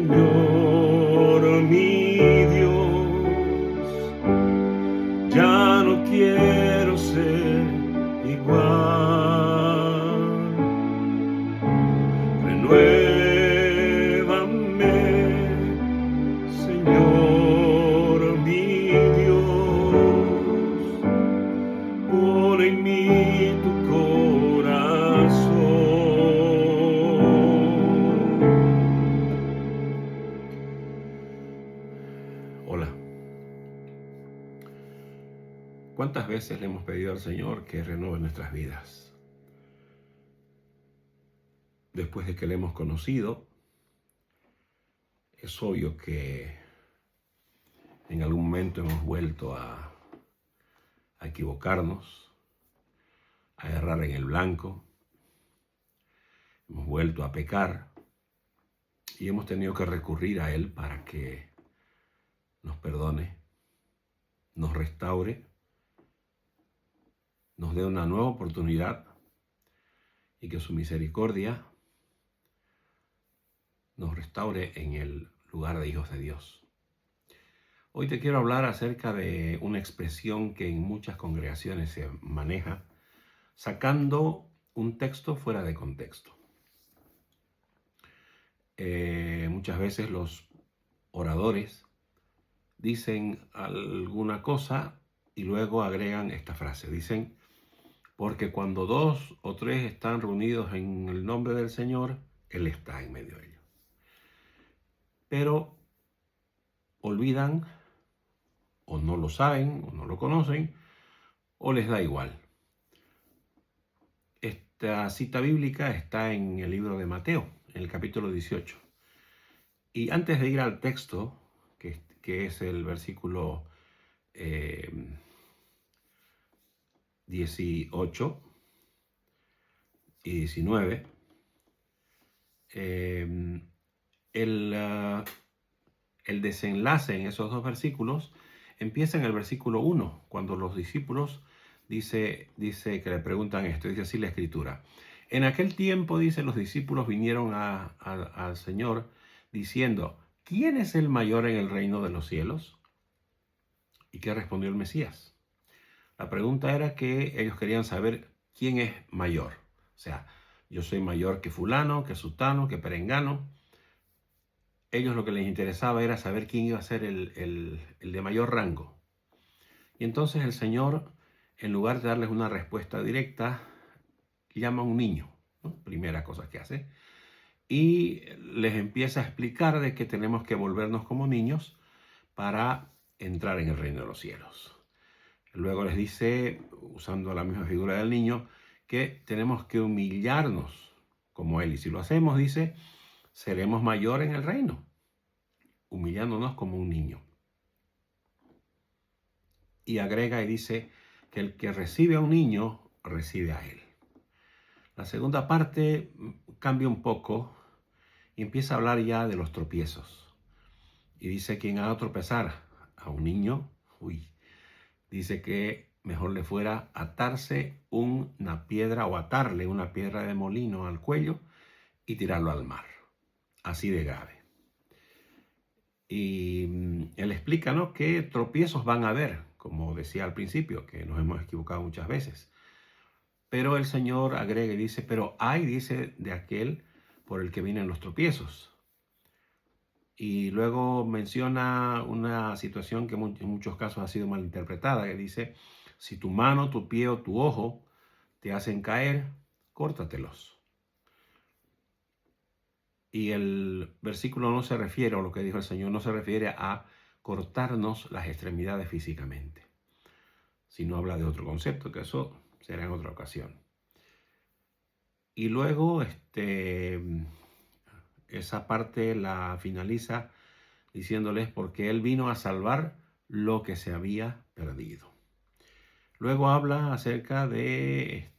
Señor mi Dios, ya no quiero ser igual. Renuévame, Señor mi Dios, pon en mí tu corazón. Hola. ¿Cuántas veces le hemos pedido al Señor que renueve nuestras vidas? Después de que le hemos conocido, es obvio que en algún momento hemos vuelto a equivocarnos, a errar en el blanco, hemos vuelto a pecar y hemos tenido que recurrir a Él para que nos perdone, nos restaure, nos dé una nueva oportunidad y que su misericordia nos restaure en el lugar de hijos de Dios. Hoy te quiero hablar acerca de una expresión que en muchas congregaciones se maneja sacando un texto fuera de contexto. Muchas veces los oradores dicen alguna cosa y luego agregan esta frase. Dicen, porque cuando 2 o 3 están reunidos en el nombre del Señor, Él está en medio de ellos. Pero olvidan, o no lo saben, o no lo conocen, o les da igual. Esta cita bíblica está en el libro de Mateo, en el capítulo 18. Y antes de ir al texto, que es el versículo 18 y 19, el desenlace en esos dos versículos empieza en el versículo 1, cuando los discípulos dice que le preguntan esto, dice así la escritura. En aquel tiempo, dice, los discípulos vinieron al Señor diciendo, ¿quién es el mayor en el reino de los cielos? ¿Y qué respondió el Mesías? La pregunta era que ellos querían saber quién es mayor. O sea, yo soy mayor que fulano, que sutano, que perengano. Ellos lo que les interesaba era saber quién iba a ser el de mayor rango. Y entonces el Señor, en lugar de darles una respuesta directa, llama a un niño, ¿no? Primera cosa que hace. Y les empieza a explicar de que tenemos que volvernos como niños para entrar en el reino de los cielos. Luego les dice, usando la misma figura del niño, que tenemos que humillarnos como Él. Y si lo hacemos, dice, seremos mayor en el reino, humillándonos como un niño. Y agrega y dice que el que recibe a un niño, recibe a Él. La segunda parte cambia un poco y empieza a hablar ya de los tropiezos. Y dice, quien haga tropezar a un niño, dice que mejor le fuera atarse una piedra o atarle una piedra de molino al cuello y tirarlo al mar. Así de grave. Y él explica, ¿no?, que tropiezos van a haber, como decía al principio, que nos hemos equivocado muchas veces. Pero el Señor agrega y dice, pero ay, dice, de aquel por el que vienen los tropiezos. Y luego menciona una situación que en muchos casos ha sido malinterpretada, que dice, si tu mano, tu pie o tu ojo te hacen caer, córtatelos. Y el versículo no se refiere, o lo que dijo el Señor, no se refiere a cortarnos las extremidades físicamente, sino habla de otro concepto, que eso será en otra ocasión. Y luego esa parte la finaliza diciéndoles porque Él vino a salvar lo que se había perdido. Luego habla acerca de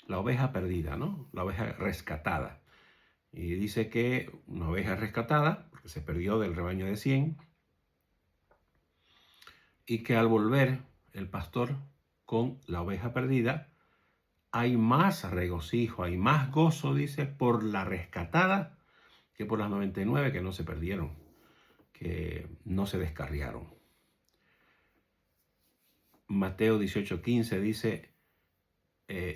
la oveja perdida, ¿no? La oveja rescatada. Y dice que una oveja rescatada, porque se perdió del rebaño de 100, y que al volver el pastor con la oveja perdida, hay más regocijo, hay más gozo, dice, por la rescatada que por las 99 que no se perdieron, que no se descarriaron. Mateo 18:15 dice,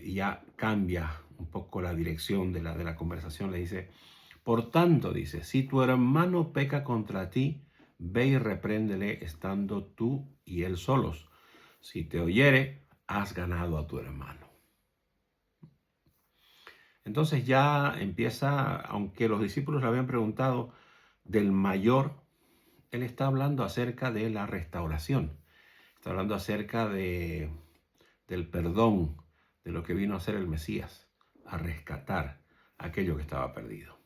ya cambia un poco la dirección de la conversación, le dice, por tanto, dice, si tu hermano peca contra ti, ve y repréndele estando tú y él solos. Si te oyere, has ganado a tu hermano. Entonces ya empieza, aunque los discípulos le habían preguntado del mayor, él está hablando acerca de la restauración. Está hablando acerca del perdón, de lo que vino a hacer el Mesías, a rescatar aquello que estaba perdido.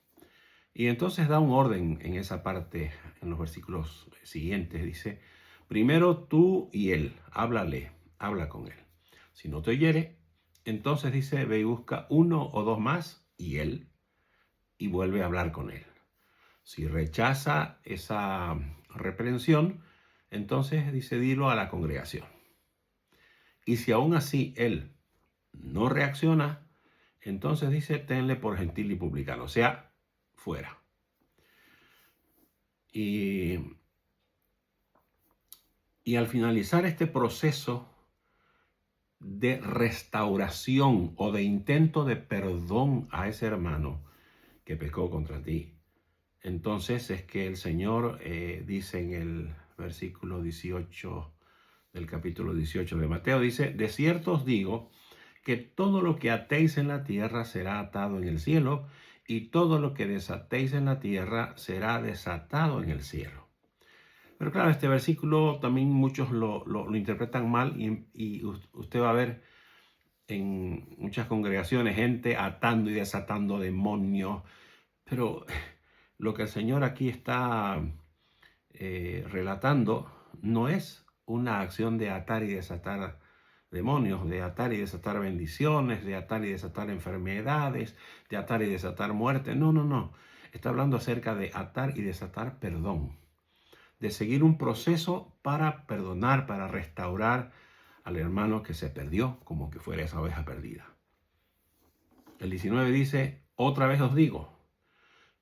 Y entonces da un orden en esa parte, en los versículos siguientes. Dice, primero tú y él, habla con él. Si no te oyere, entonces dice, ve y busca uno o dos más y él, y vuelve a hablar con él. Si rechaza esa reprensión, entonces dice, dilo a la congregación. Y si aún así él no reacciona, entonces dice, tenle por gentil y publicano, o sea, fuera. Y al finalizar este proceso de restauración o de intento de perdón a ese hermano que pecó contra ti, entonces es que el Señor dice en el versículo 18 del capítulo 18 de Mateo, dice, de cierto os digo que todo lo que atéis en la tierra será atado en el cielo, y todo lo que desatéis en la tierra será desatado en el cielo. Pero claro, este versículo también muchos lo interpretan mal y usted va a ver en muchas congregaciones gente atando y desatando demonios. Pero lo que el Señor aquí está relatando no es una acción de atar y desatar demonios, de atar y desatar bendiciones, de atar y desatar enfermedades, de atar y desatar muerte. No, no, no. Está hablando acerca de atar y desatar perdón, de seguir un proceso para perdonar, para restaurar al hermano que se perdió, como que fuera esa oveja perdida. El 19 dice, otra vez os digo,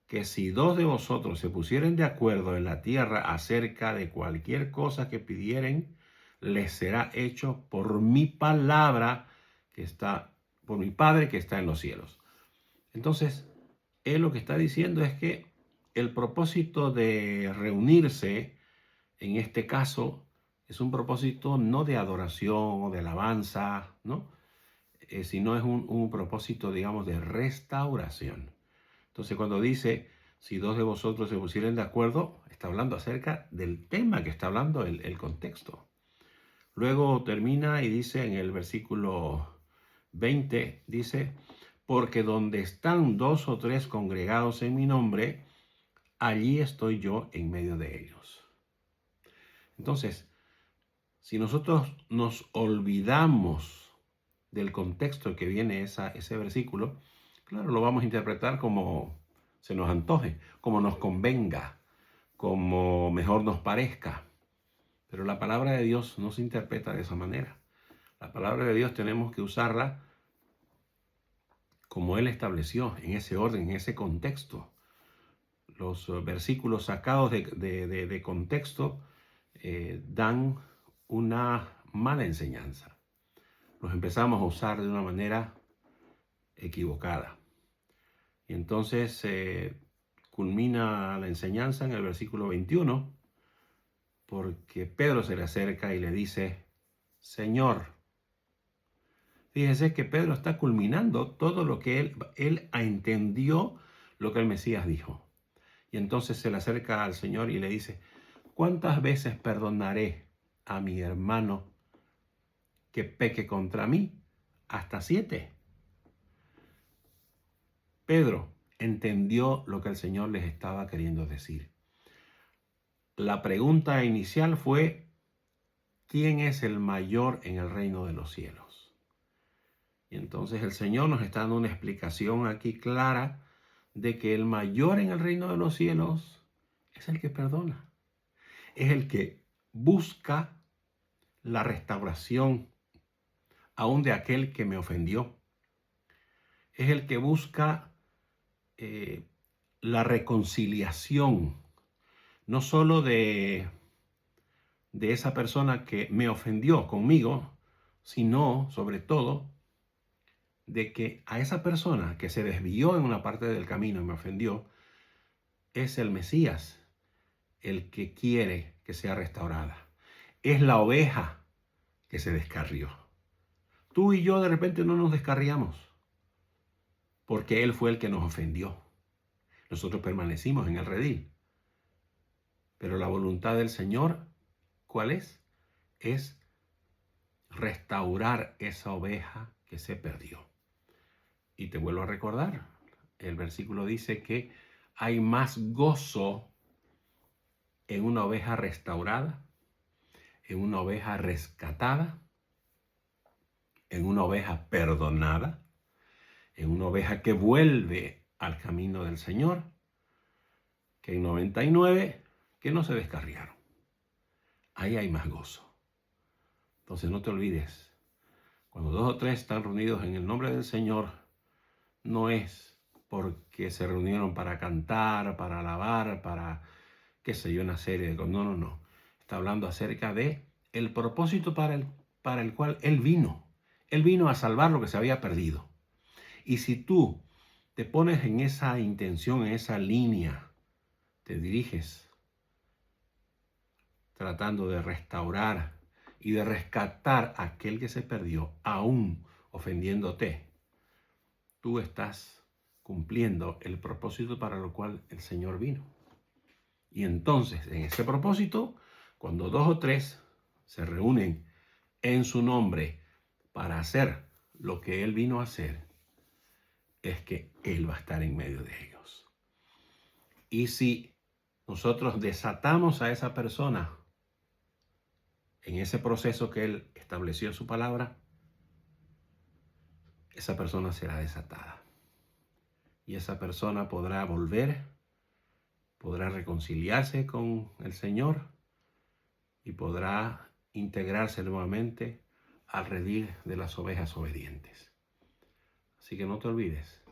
que si dos de vosotros se pusieren de acuerdo en la tierra acerca de cualquier cosa que pidieren, les será hecho por mi palabra que está, por mi Padre que está en los cielos. Entonces, él lo que está diciendo es que el propósito de reunirse, en este caso, es un propósito no de adoración o de alabanza, ¿no? Sino es un propósito, digamos, de restauración. Entonces, cuando dice, si dos de vosotros se pusieren de acuerdo, está hablando acerca del tema que está hablando el contexto. Luego termina y dice en el versículo 20, dice, porque donde están dos o tres congregados en mi nombre, allí estoy yo en medio de ellos. Entonces, si nosotros nos olvidamos del contexto que viene ese versículo, claro, lo vamos a interpretar como se nos antoje, como nos convenga, como mejor nos parezca. Pero la palabra de Dios no se interpreta de esa manera. La palabra de Dios tenemos que usarla como Él estableció, en ese orden, en ese contexto. Los versículos sacados de contexto dan una mala enseñanza. Los empezamos a usar de una manera equivocada. Y entonces culmina la enseñanza en el versículo 21, porque Pedro se le acerca y le dice, Señor. Fíjese que Pedro está culminando todo lo que él entendió lo que el Mesías dijo. Y entonces se le acerca al Señor y le dice, ¿cuántas veces perdonaré a mi hermano que peque contra mí? Hasta 7. Pedro entendió lo que el Señor les estaba queriendo decir. La pregunta inicial fue, ¿quién es el mayor en el reino de los cielos? Y entonces el Señor nos está dando una explicación aquí clara de que el mayor en el reino de los cielos es el que perdona. Es el que busca la restauración aún de aquel que me ofendió. Es el que busca la reconciliación, no solo de esa persona que me ofendió conmigo, sino sobre todo de que a esa persona que se desvió en una parte del camino y me ofendió, es el Mesías el que quiere que sea restaurada. Es la oveja que se descarrió. Tú y yo de repente no nos descarriamos porque Él fue el que nos ofendió. Nosotros permanecimos en el redil. Pero la voluntad del Señor, ¿cuál es? Es restaurar esa oveja que se perdió. Y te vuelvo a recordar, el versículo dice que hay más gozo en una oveja restaurada, en una oveja rescatada, en una oveja perdonada, en una oveja que vuelve al camino del Señor, que en 99 que no se descarriaron. Ahí hay más gozo. Entonces no te olvides, cuando 2 o 3 están reunidos en el nombre del Señor, no es porque se reunieron para cantar, para alabar, para, qué sé yo, una serie de cosas. No, no, no. Está hablando acerca de el propósito para el cual Él vino. Él vino a salvar lo que se había perdido. Y si tú te pones en esa intención, en esa línea, te diriges tratando de restaurar y de rescatar a aquel que se perdió, aún ofendiéndote, tú estás cumpliendo el propósito para lo cual el Señor vino. Y entonces, en ese propósito, cuando 2 o 3 se reúnen en su nombre para hacer lo que Él vino a hacer, es que Él va a estar en medio de ellos. Y si nosotros desatamos a esa persona en ese proceso que Él estableció en su palabra, esa persona será desatada. Y esa persona podrá volver, podrá reconciliarse con el Señor y podrá integrarse nuevamente al redil de las ovejas obedientes. Así que no te olvides,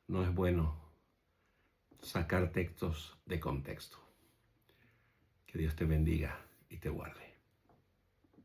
no es bueno sacar textos de contexto. Que Dios te bendiga y te guarde.